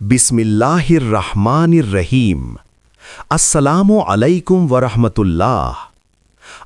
বিসমিল্লাহির রহমানির রহিম। আসসালামু আলাইকুম ওয়ারহমতুল্লাহ।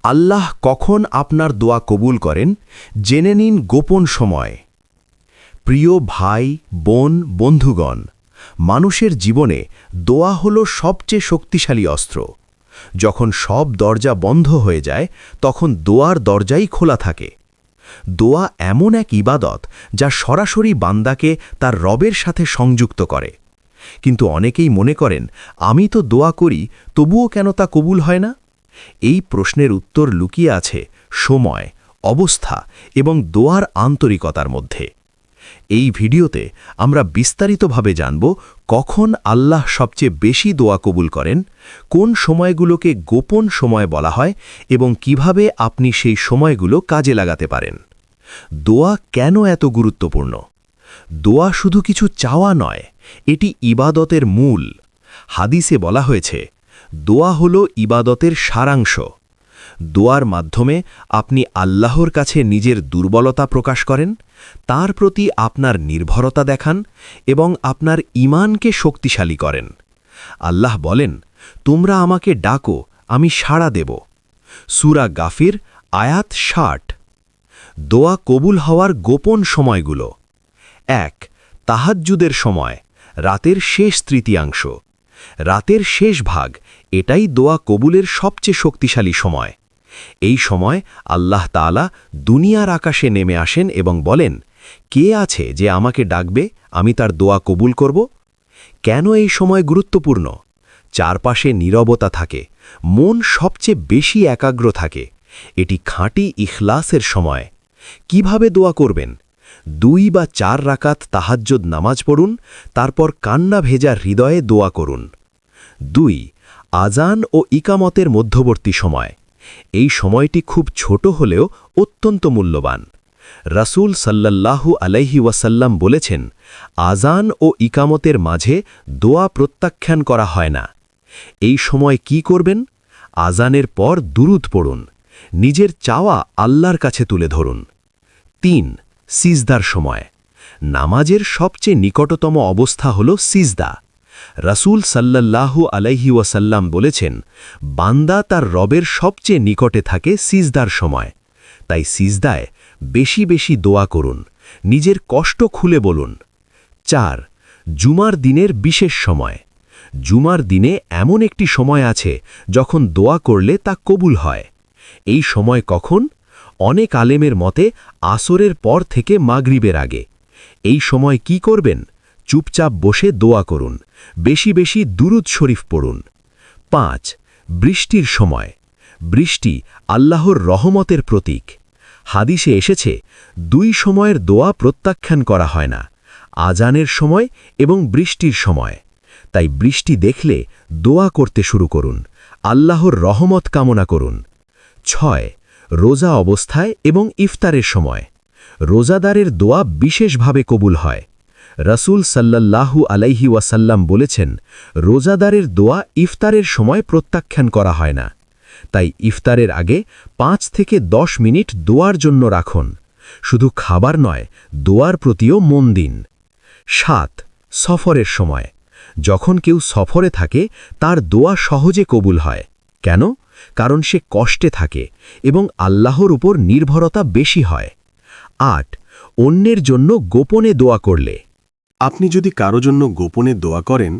আল্লাহ কখন আপনার দোয়া কবুল করেন জেনে নিন গোপন সময়। প্রিয় ভাই, বোন, বন্ধুগণ, মানুষের জীবনে দোয়া হল সবচেয়ে শক্তিশালী অস্ত্র। যখন সব দরজা বন্ধ হয়ে যায় তখন দোয়ার দরজাই খোলা থাকে। দোয়া এমন এক ইবাদত যা সরাসরি বান্দাকে তার রবের সাথে সংযুক্ত করে। কিন্তু অনেকেই মনে করেন, আমি তো দোয়া করি, তবুও কেন তা কবুল হয় না? এই প্রশ্নের উত্তর লুকিয়ে আছে সময়, অবস্থা এবং দোয়ার আন্তরিকতার মধ্যে। এই ভিডিওতে আমরা বিস্তারিতভাবে জানব কখন আল্লাহ সবচেয়ে বেশি দোয়া কবুল করেন, কোন সময়গুলোকে গোপন সময় বলা হয় এবং কিভাবে আপনি সেই সময়গুলো কাজে লাগাতে পারেন। দোয়া কেন এত গুরুত্বপূর্ণ? দোয়া শুধু কিছু চাওয়া নয়, এটি ইবাদতের মূল। হাদিসে বলা হয়েছে, দোয়া হল ইবাদতের সারাংশ। দোয়ার মাধ্যমে আপনি আল্লাহর কাছে নিজের দুর্বলতা প্রকাশ করেন, তার প্রতি আপনার নির্ভরতা দেখান এবং আপনার ঈমানকে শক্তিশালী করেন। আল্লাহ বলেন, তোমরা আমাকে ডাকো, আমি সাড়া দেব। সূরা গাফির আয়াত ৬০। দোয়া কবুল হওয়ার গোপন সময়গুলো। ১. তাহাজ্জুদের সময়, রাতের শেষ তৃতীয়াংশ। রাতের শেষ ভাগ, এটাই দোয়া কবুলের সবচেয়ে শক্তিশালী সময়। এই সময় আল্লাহ তাআলা দুনিয়ার আকাশে নেমে আসেন এবং বলেন, কে আছে যে আমাকে ডাকবে, আমি তার দোয়া কবুল করব। কেন এই সময় গুরুত্বপূর্ণ? চারপাশে নীরবতা থাকে, মন সবচেয়ে বেশি একাগ্র থাকে। এটি খাঁটি ইখলাসের সময়। কিভাবে দোয়া করবেন? ২ বা ৪ রাকাত তাহাজ্জুদ নামাজ পড়ুন, তারপর কান্না ভেজা হৃদয়ে দোয়া করুন। ২. আজান ও ইকামতের মধ্যবর্তী সময়। এই সময়টি খুব ছোট হলেও অত্যন্ত মূল্যবান। রাসূল সাল্লাল্লাহু আলাইহি ওয়াসাল্লাম বলেছেন, আজান ও ইকামতের মাঝে দোয়া প্রত্যাখ্যান করা হয় না। এই সময় কি করবেন? আজানের পর দুরূদ পড়ুন, নিজের চাওয়া আল্লাহর কাছে তুলে ধরুন। ৩. সিজদার সময়। নামাজের সবচেয়ে নিকটতম অবস্থা হল সিজদা। রাসূল সাল্লাল্লাহু আলাইহি ওয়াসাল্লাম বলেছেন, বান্দা তার রবের সবচেয়ে নিকটে থাকে সিজদার সময়। তাই সিজদায় বেশি বেশি দোয়া করুন, নিজের কষ্ট খুলে বলুন। ৪. জুমার দিনের বিশেষ সময়। জুমার দিনে এমন একটি সময় আছে যখন দোয়া করলে তা কবুল হয়। এই সময় কখন? অনেক আলেমের মতে আসরের পর থেকে মাগরিবের আগে। এই সময় কি করবেন? চুপচাপ বসে দোয়া করুন, বেশি বেশি দুরূদ শরীফ পড়ুন। ৫. বৃষ্টির সময়। বৃষ্টি আল্লাহর রহমতের প্রতীক। হাদিসে এসেছে, ২ সময়ের দোয়া প্রত্যাখ্যান করা হয় না, আজানের সময় এবং বৃষ্টির সময়। তাই বৃষ্টি দেখলে দোয়া করতে শুরু করুন, আল্লাহর রহমত কামনা করুন। ৬. রোজা অবস্থায় এবং ইফতারের সময়। রোজাদারের দোয়া বিশেষভাবে কবুল হয়। রাসূল সাল্লাল্লাহু আলাইহি ওয়াসাল্লাম বলেছেন, রোজাদারের দোয়া ইফতারের সময় প্রত্যাখ্যান করা হয় না। তাই ইফতারের আগে ৫ থেকে ১০ মিনিট দোয়ার জন্য রাখুন। শুধু খাবার নয়, দোয়ার প্রতিও মন দিন। ৭. সফরের সময়। যখন কেউ সফরে থাকে তার দোয়া সহজে কবুল হয়। কেন? কারণ সে কষ্টে থাকে এবং আল্লাহর উপর নির্ভরতা বেশি হয়। ৮. অন্যের জন্য গোপনে দোয়া করলে। আপনি যদি কারো জন্য গোপনে দোয়া করেন,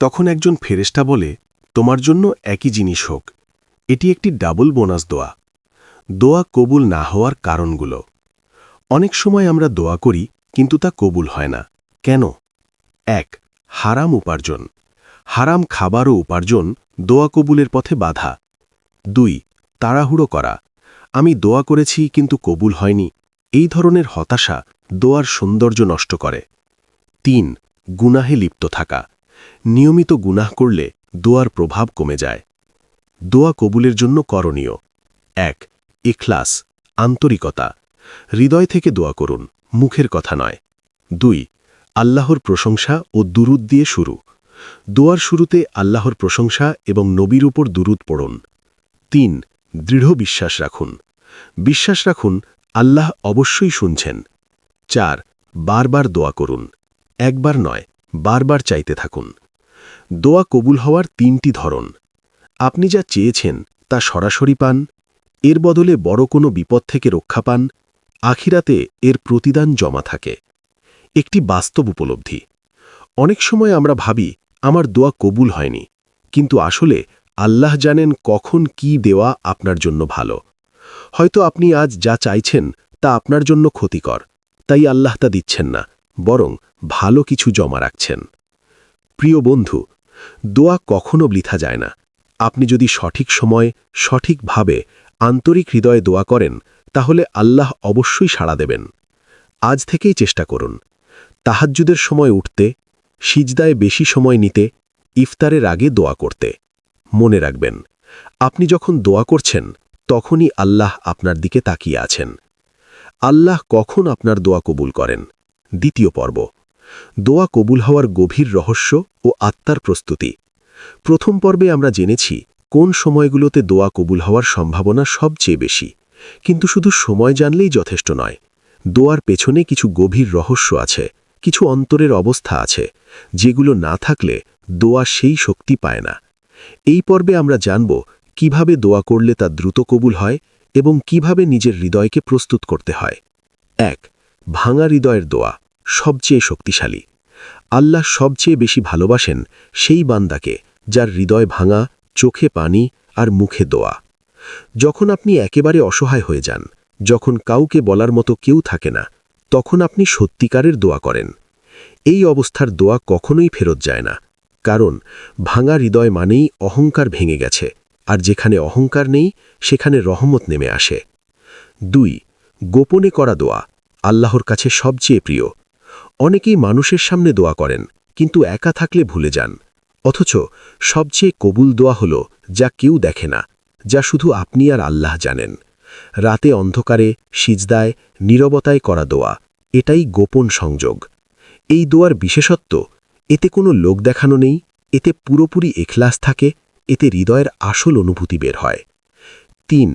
তখন একজন ফেরেশতা বলে, তোমার জন্য একই জিনিস হোক। এটি একটি ডাবল বোনাস দোয়া। দোয়া কবুল না হওয়ার কারণগুলো। অনেক সময় আমরা দোয়া করি কিন্তু তা কবুল হয় না। কেন? ১. হারাম উপার্জন। হারাম খাবার ও উপার্জন দোয়া কবুলের পথে বাধা। ২. তাড়াহুড়ো করা। আমি দোয়া করেছি কিন্তু কবুল হয়নি, এই ধরনের হতাশা দোয়ার সৌন্দর্য নষ্ট করে। ৩. গুনাহে লিপ্ত থাকা। নিয়মিত গুনাহ করলে দোয়ার প্রভাব কমে যায়। দোয়া কবুলের জন্য করণীয়। ১. ইখলাস, আন্তরিকতা। হৃদয় থেকে দোয়া করুন, মুখের কথা নয়। ২. আল্লাহর প্রশংসা ও দুরূদ দিয়ে শুরু। দোয়ার শুরুতে আল্লাহর প্রশংসা এবং নবীর উপর দুরূদ পড়ুন। ৩. দৃঢ় বিশ্বাস রাখুন। বিশ্বাস রাখুন আল্লাহ অবশ্যই শুনছেন। ৪. বারবার দোয়া করুন, একবার নয়, বারবার চাইতে থাকুন। দোয়া কবুল হওয়ার 3টি ধরন। আপনি যা চেয়েছেন তা সরাসরি পান, এর বদলে বড় কোনো বিপদ থেকে রক্ষা পান, আখিরাতে এর প্রতিদান জমা থাকে। একটি বাস্তব উপলব্ধি। অনেক সময় আমরা ভাবি আমার দোয়া কবুল হয়নি, কিন্তু আসলে আল্লাহ জানেন কখন কি দেওয়া আপনার জন্য ভালো। হয়তো আপনি আজ যা চাইছেন তা আপনার জন্য ক্ষতিকর, তাই আল্লাহ তা দিচ্ছেন না, বরং ভালো কিছু জমা রাখছেন। প্রিয় বন্ধু, দোয়া কখনো বৃথা যায় না। আপনি যদি সঠিক সময়, সঠিকভাবে, আন্তরিক হৃদয়ে দোয়া করেন, তাহলে আল্লাহ অবশ্যই সাড়া দেবেন। আজ থেকেই চেষ্টা করুন তাহাজ্জুদের সময় উঠতে, সিজদায় বেশি সময় নিতে, ইফতারের আগে দোয়া করতে। মনে রাখবেন, আপনি যখন দোয়া করছেন তখনই আল্লাহ আপনার দিকে তাকিয়ে আছেন। আল্লাহ কখন আপনার দোয়া কবুল করেন? দ্বিতীয় পর্ব, দোয়া কবুল হওয়ার গভীর রহস্য ও আত্মার প্রস্তুতি। প্রথম পর্বে আমরা জেনেছি কোন সময়গুলোতে দোয়া কবুল হওয়ার সম্ভাবনা সবচেয়ে বেশি, কিন্তু শুধু সময় জানলেই যথেষ্ট নয়। দোয়ার পেছনে কিছু গভীর রহস্য আছে, কিছু অন্তরের অবস্থা আছে, যেগুলো না থাকলে দোয়া সেই শক্তি পায় না। এই পর্বে আমরা জানব কিভাবে দোয়া করলে তা দ্রুত কবুল হয় এবং কিভাবে নিজের হৃদয়কে প্রস্তুত করতে হয়। 1. ভাঙা হৃদয়ের দোয়া সবচেয়ে শক্তিশালী। আল্লাহ সবচেয়ে বেশি ভালোবাসেন সেই বান্দাকে যার হৃদয় ভাঙা, চোখে পানি আর মুখে দোয়া। যখন আপনি একেবারে অসহায় হয়ে যান, যখন কাউকে বলার মতো কেউ থাকে না, তখন আপনি সত্যিকারের দোয়া করেন। এই অবস্থার দোয়া কখনোই ফেরত যায় না, কারণ ভাঙা হৃদয় মানেই অহংকার ভেঙে গেছে, আর যেখানে অহংকার নেই সেখানে রহমত নেমে আসে। 2. গোপনে করা দোয়া আল্লাহর কাছে সবচেয়ে প্রিয়। অনেকেই মানুষের সামনে দোয়া করেন, কিন্তু একা থাকলে ভুলে যান। অথচ সবচেয়ে কবুল দোয়া হল যা কেউ দেখে না, যা শুধু আপনি আর আল্লাহ জানেন। রাতে অন্ধকারে, সিজদায়, নীরবতায় করা দোয়া, এটাই গোপন সংযোগ। এই দোয়ার বিশেষত্ব, এতে কোনো লোক দেখানো নেই, এতে পুরোপুরি ইখলাস থাকে, এতে হৃদয়ের আসল অনুভূতি বের হয়। 3.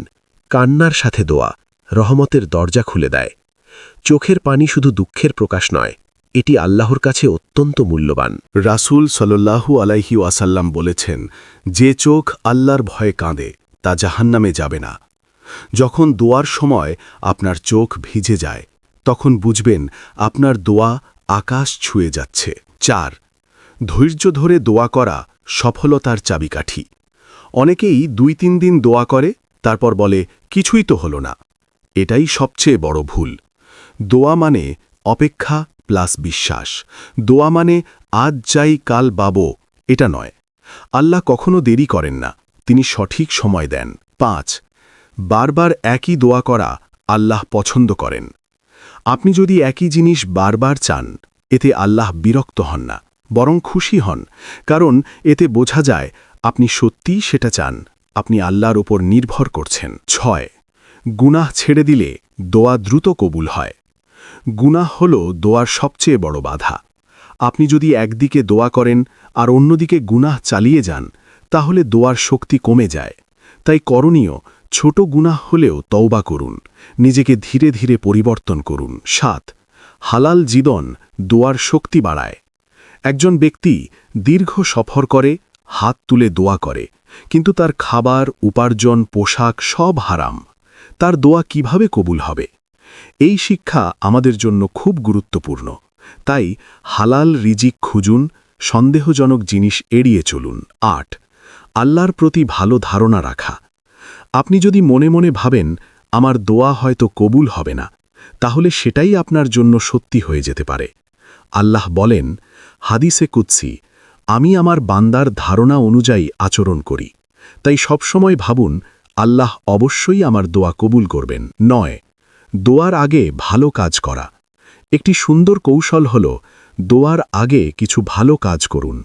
কান্নার সাথে দোয়া রহমতের দরজা খুলে দেয়। চোখের পানি শুধু দুঃখের প্রকাশ নয়, এটি আল্লাহর কাছে অত্যন্ত মূল্যবান। রাসূল সাল্লাল্লাহু আলাইহি ওয়াসাল্লাম বলেছেন, যে চোখ আল্লাহর ভয়ে কাঁদে তা জাহান্নামে যাবে না। যখন দোয়ার সময় আপনার চোখ ভিজে যায়, তখন বুঝবেন আপনার দোয়া আকাশ ছুঁয়ে যাচ্ছে। 4. ধৈর্য ধরে দোয়া করা সফলতার চাবিকাঠি। অনেকেই 2-3 দিন দোয়া করে, তারপর বলে কিছুই তো হলো না। এটাই সবচেয়ে বড় ভুল। দোয়া মানে অপেক্ষা প্লাস বিশ্বাস। দোয়া মানে আজ যাই কাল পাবো, এটা নয়। আল্লাহ কখনো দেরি করেন না, তিনি সঠিক সময় দেন। 5. বারবার একই দোয়া করা আল্লাহ পছন্দ করেন। আপনি যদি একই জিনিস বারবার চান, এতে আল্লাহ বিরক্ত হন না, বরং খুশি হন, কারণ এতে বোঝা যায় আপনি সত্যিই সেটা চান, আপনি আল্লাহর উপর নির্ভর করছেন। 6. গুনাহ ছেড়ে দিলে দোয়া দ্রুত কবুল হয়। গুনাহ হল দোয়ার সবচেয়ে বড় বাধা। আপনি যদি একদিকে দোয়া করেন আর অন্যদিকে গুনাহ চালিয়ে যান, তাহলে দোয়ার শক্তি কমে যায়। তাই করণীয়, ছোট গুনাহ হলেও তওবা করুন, নিজেকে ধীরে ধীরে পরিবর্তন করুন। 7. হালাল জীবন দোয়ার শক্তি বাড়ায়। একজন ব্যক্তি দীর্ঘ সফর করে, হাত তুলে দোয়া করে, কিন্তু তার খাবার, উপার্জন, পোশাক সব হারাম। তার দোয়া কিভাবে কবুল হবে? এই শিক্ষা আমাদের জন্য খুব গুরুত্বপূর্ণ। তাই হালাল রিজিক খুঁজুন, সন্দেহজনক জিনিস এড়িয়ে চলুন। 8. আল্লাহর প্রতি ভালো ধারণা রাখা। আপনি যদি মনে মনে ভাবেন আমার দোয়া হয়তো কবুল হবে না, তাহলে সেটাই আপনার জন্য সত্যি হয়ে যেতে পারে। আল্লাহ বলেন হাদিসে কুদসি, আমি আমার বান্দার ধারণা অনুযায়ী আচরণ করি। তাই সবসময় ভাবুন আল্লাহ অবশ্যই আমার দোয়া কবুল করবেন। 9. দোয়ার আগে ভালো কাজ করা। একটি সুন্দর কৌশল হল দোয়ার আগে কিছু ভালো কাজ করুন।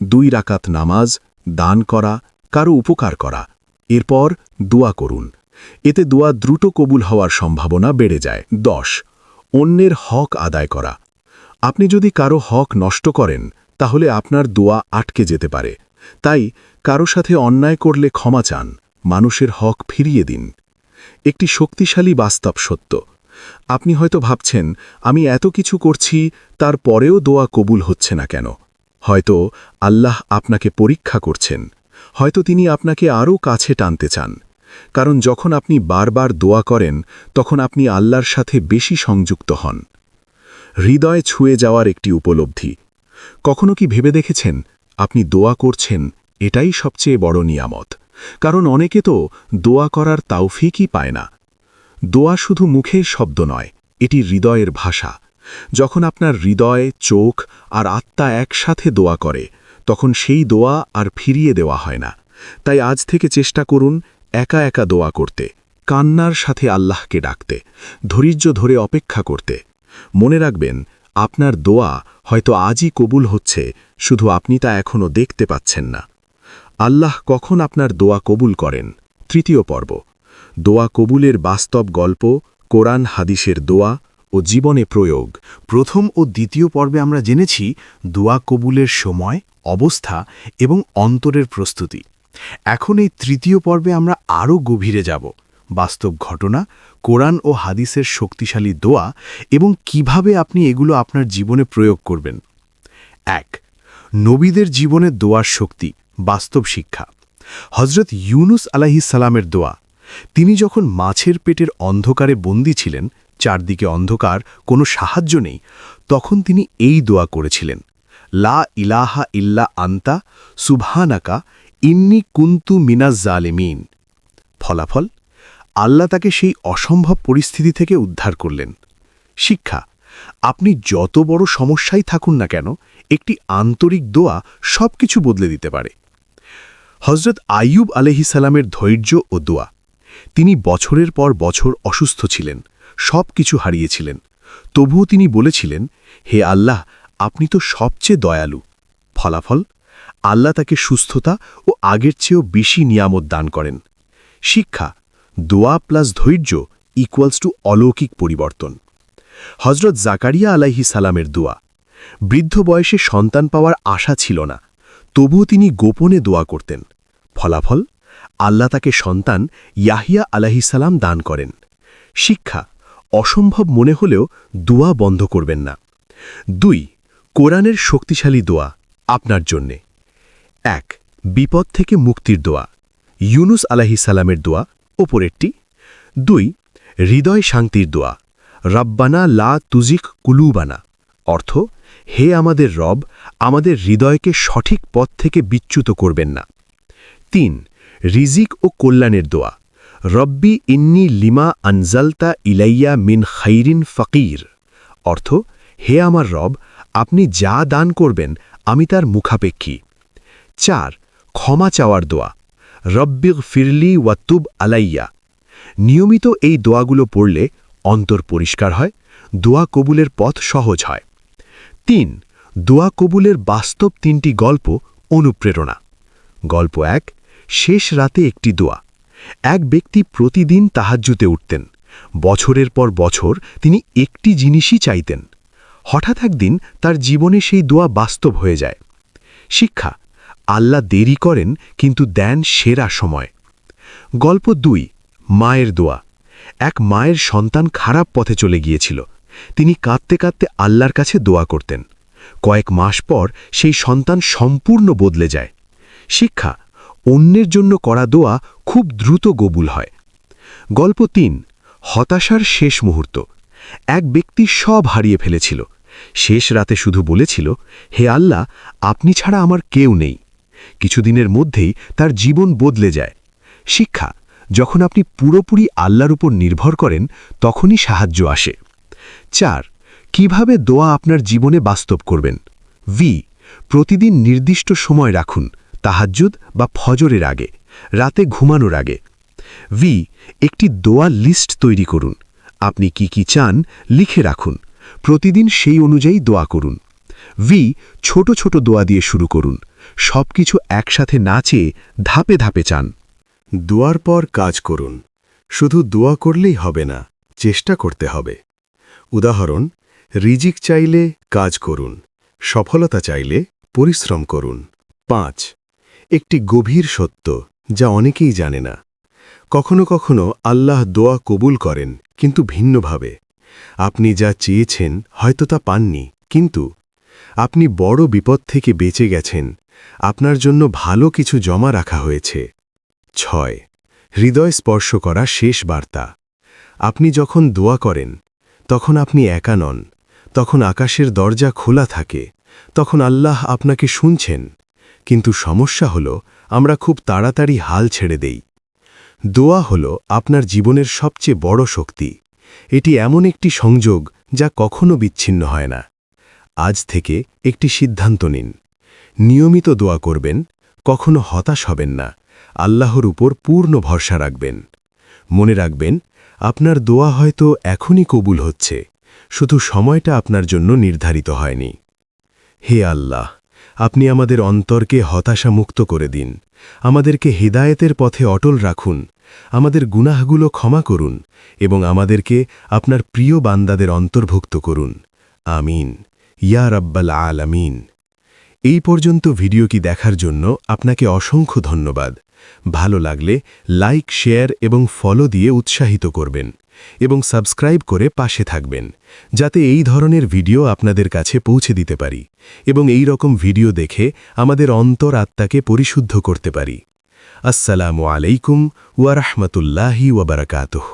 2 রাকাত নামাজ, দান করা, কারো উপকার করা, এরপর দোয়া করুন। এতে দোয়া দ্রুত কবুল হওয়ার সম্ভাবনা বেড়ে যায়। 10. অন্যের হক আদায় করা। আপনি যদি কারো হক নষ্ট করেন, তাহলে আপনার দোয়া আটকে যেতে পারে। তাই কারো সাথে অন্যায় করলে ক্ষমা চান, মানুষের হক ফিরিয়ে দিন। একটি শক্তিশালী বাস্তব সত্য, আপনি হয়তো ভাবছেন আমি এত কিছু করছি তারপরেও দোয়া কবুল হচ্ছে না কেন হয়তো আল্লাহ আপনাকে পরীক্ষা করছেন হয়তো তিনি আপনাকে আরও কাছে টানতে চান কারণ যখন আপনি বারবার দোয়া করেন তখন আপনি আল্লাহর সাথে বেশি সংযুক্ত হন হৃদয় ছুঁয়ে যাওয়ার একটি উপলব্ধি কখনো কি ভেবে দেখেছেন আপনি দোয়া করছেন এটাই সবচেয়ে বড় নিয়ামত কারণ অনেকে তো দোয়া করার তাওফিকই পায় না দোয়া শুধু মুখের শব্দ নয় এটি হৃদয়ের ভাষা যখন আপনার হৃদয় চোখ আর আত্মা একসাথে দোয়া করে তখন সেই দোয়া আর ফিরিয়ে দেওয়া হয় না তাই আজ থেকে চেষ্টা করুন একা একা দোয়া করতে কান্নার সাথে আল্লাহকে ডাকতে ধৈর্য ধরে অপেক্ষা করতে মনে রাখবেন আপনার দোয়া হয়তো আজই কবুল হচ্ছে শুধু আপনি তা এখনও দেখতে পাচ্ছেন না আল্লাহ কখন আপনার দোয়া কবুল করেন তৃতীয় পর্ব দোয়া কবুলের বাস্তব গল্প কোরআন হাদিসের দোয়া ও জীবনে প্রয়োগ প্রথম ও দ্বিতীয় পর্বে আমরা জেনেছি দোয়া কবুলের সময় অবস্থা এবং অন্তরের প্রস্তুতি এখন এই তৃতীয় পর্বে আমরা আরও গভীরে যাব বাস্তব ঘটনা কোরআন ও হাদিসের শক্তিশালী দোয়া এবং কিভাবে আপনি এগুলো আপনার জীবনে প্রয়োগ করবেন ১ নবীদের জীবনে দোয়ার শক্তি বাস্তব শিক্ষা হজরত ইউনুস আলাইহিসসালামের দোয়া তিনি যখন মাছের পেটের অন্ধকারে বন্দী ছিলেন চারদিকে অন্ধকার কোনো সাহায্য নেই তখন তিনি এই দোয়া করেছিলেন লা ইলাহা ইল্লা আন্তা সুবহানাকা ইন্নী কুন্তু মিনাজ জালিমিন ফলাফল আল্লাহ তাকে সেই অসম্ভব পরিস্থিতি থেকে উদ্ধার করলেন শিক্ষা আপনি যত বড় সমস্যাই থাকুন না কেন একটি আন্তরিক দোয়া সবকিছু বদলে দিতে পারে হজরত আইয়ুব আলাইহিসসালামের ধৈর্য ও দোয়া তিনি বছরের পর বছর অসুস্থ ছিলেন সব কিছু হারিয়েছিলেন তবুও তিনি বলেছিলেন হে আল্লাহ আপনি তো সবচেয়ে দয়ালু ফলাফল আল্লাহ তাকে সুস্থতা ও আগের চেয়েও বেশি নিয়ামত দান করেন শিক্ষা দোয়া প্লাস ধৈর্য ইকুয়ালস টু অলৌকিক পরিবর্তন হজরত জাকারিয়া আলাইহিসসালামের দোয়া বৃদ্ধ বয়সে সন্তান পাওয়ার আশা ছিল না তবুও তিনি গোপনে দোয়া করতেন ফলাফল আল্লাহ তাকে সন্তান ইয়াহিয়া আলাইহিসসালাম দান করেন শিক্ষা অসম্ভব মনে হলেও দোয়া বন্ধ করবেন না ২ কোরআনের শক্তিশালী দোয়া আপনার জন্যে ১ বিপদ থেকে মুক্তির দোয়া ইউনুস আলাইহিসসালামের দোয়া ওপরেরটি ২ হৃদয় শান্তির দোয়া রব্বানা লা তুজিক কুলুবানা অর্থ হে আমাদের রব আমাদের হৃদয়কে সঠিক পথ থেকে বিচ্যুত করবেন না ৩ রিজিক ও কল্যাণের দোয়া রব্বি ইন্নি লিমা আনজালতা ইলাইয়া মিন খাইরিন ফকির অর্থ হে আমার রব আপনি যা দান করবেন আমি তার মুখাপেক্ষী ৪ ক্ষমা চাওয়ার দোয়া রব্বিগ ফিরলি ওয়াতুব আলাইয়া নিয়মিত এই দোয়াগুলো পড়লে অন্তর পরিষ্কার হয় দোয়া কবুলের পথ সহজ হয় ৩ দোয়া কবুলের বাস্তব ৩টি গল্প অনুপ্রেরণা গল্প ১ শেষ রাতে একটি দোয়া এক ব্যক্তি প্রতিদিন তাহাজ্জুদে উঠতেন বছরের পর বছর তিনি একটি জিনিসই চাইতেন হঠাৎ একদিন তার জীবনে সেই দোয়া বাস্তব হয়ে যায় শিক্ষা আল্লাহ দেরি করেন কিন্তু দেন সেরা সময় গল্প ২ মায়ের দোয়া এক মায়ের সন্তান খারাপ পথে চলে গিয়েছিল তিনি কাঁদতে কাঁদতে আল্লাহর কাছে দোয়া করতেন কয়েক মাস পর সেই সন্তান সম্পূর্ণ বদলে যায় শিক্ষা অন্যের জন্য করা দোয়া খুব দ্রুত কবুল হয় গল্প ৩ হতাশার শেষ মুহূর্ত এক ব্যক্তি সব হারিয়ে ফেলেছিল শেষ রাতে শুধু বলেছিল হে আল্লাহ আপনি ছাড়া আমার কেউ নেই কিছুদিনের মধ্যেই তার জীবন বদলে যায় শিক্ষা যখন আপনি পুরোপুরি আল্লাহর উপর নির্ভর করেন তখনই সাহায্য আসে ৪ কিভাবে দোয়া আপনার জীবনে বাস্তব করবেন প্রতিদিন নির্দিষ্ট সময় রাখুন তাহাজ্জুদ বা ফজরের আগে রাতে ঘুমানোর আগে একটি দোয়া লিস্ট তৈরি করুন আপনি কি কি চান লিখে রাখুন প্রতিদিন সেই অনুযায়ী দোয়া করুন ছোট ছোট দোয়া দিয়ে শুরু করুন সবকিছু একসাথে না চেয়ে ধাপে ধাপে চান দোয়ার পর কাজ করুন শুধু দোয়া করলেই হবে না চেষ্টা করতে হবে উদাহরণ রিজিক চাইলে কাজ করুন সফলতা চাইলে পরিশ্রম করুন ৫ একটি গভীর সত্য যা অনেকেই জানে না কখনো কখনো আল্লাহ দোয়া কবুল করেন কিন্তু ভিন্নভাবে আপনি যা চেয়েছেন হয়তো তা পাননি, কিন্তু আপনি বড় বিপদ থেকে বেঁচে গেছেন। আপনার জন্য ভালো কিছু জমা রাখা হয়েছে। 6. হৃদয় স্পর্শ করা শেষ বার্তা। আপনি যখন দোয়া করেন তখন আপনি একা নন, তখন আকাশের দরজা খোলা থাকে, তখন আল্লাহ আপনাকে শুনছেন। কিন্তু সমস্যা হল আমরা খুব তাড়াতাড়ি হাল ছেড়ে দেই। দোয়া হল আপনার জীবনের সবচেয়ে বড় শক্তি। এটি এমন একটি সংযোগ যা কখনো বিচ্ছিন্ন হয় না। আজ থেকে একটি সিদ্ধান্ত নিন, নিয়মিত দোয়া করবেন, কখনো হতাশ হবেন না, আল্লাহর উপর পূর্ণ ভরসা রাখবেন। মনে রাখবেন, আপনার দোয়া হয়তো এখনই কবুল হচ্ছে, শুধু সময়টা আপনার জন্য নির্ধারিত হয়নি। হে আল্লাহ, আপনি আমাদের অন্তরকে হতাশামুক্ত করে দিন, আমাদেরকে হিদায়েতের পথে অটল রাখুন, আমাদের গুনাহগুলো ক্ষমা করুন এবং আমাদেরকে আপনার প্রিয় বান্দাদের অন্তর্ভুক্ত করুন। আমিন ইয়া রাব্বাল আলামিন। এই পর্যন্ত ভিডিওটি দেখার জন্য আপনাকে অসংখ্য ধন্যবাদ। ভালো লাগলে লাইক, শেয়ার এবং ফলো দিয়ে উৎসাহিত করবেন এবং সাবস্ক্রাইব করে পাশে থাকবেন, যাতে এই ধরনের ভিডিও আপনাদের কাছে পৌঁছে দিতে পারি এবং এই রকম ভিডিও দেখে আমাদের অন্তর আত্মাকে পরিশুদ্ধ করতে পারি। আসসালামু আলাইকুম ওয়া রাহমাতুল্লাহি ওয়া বারাকাতুহু।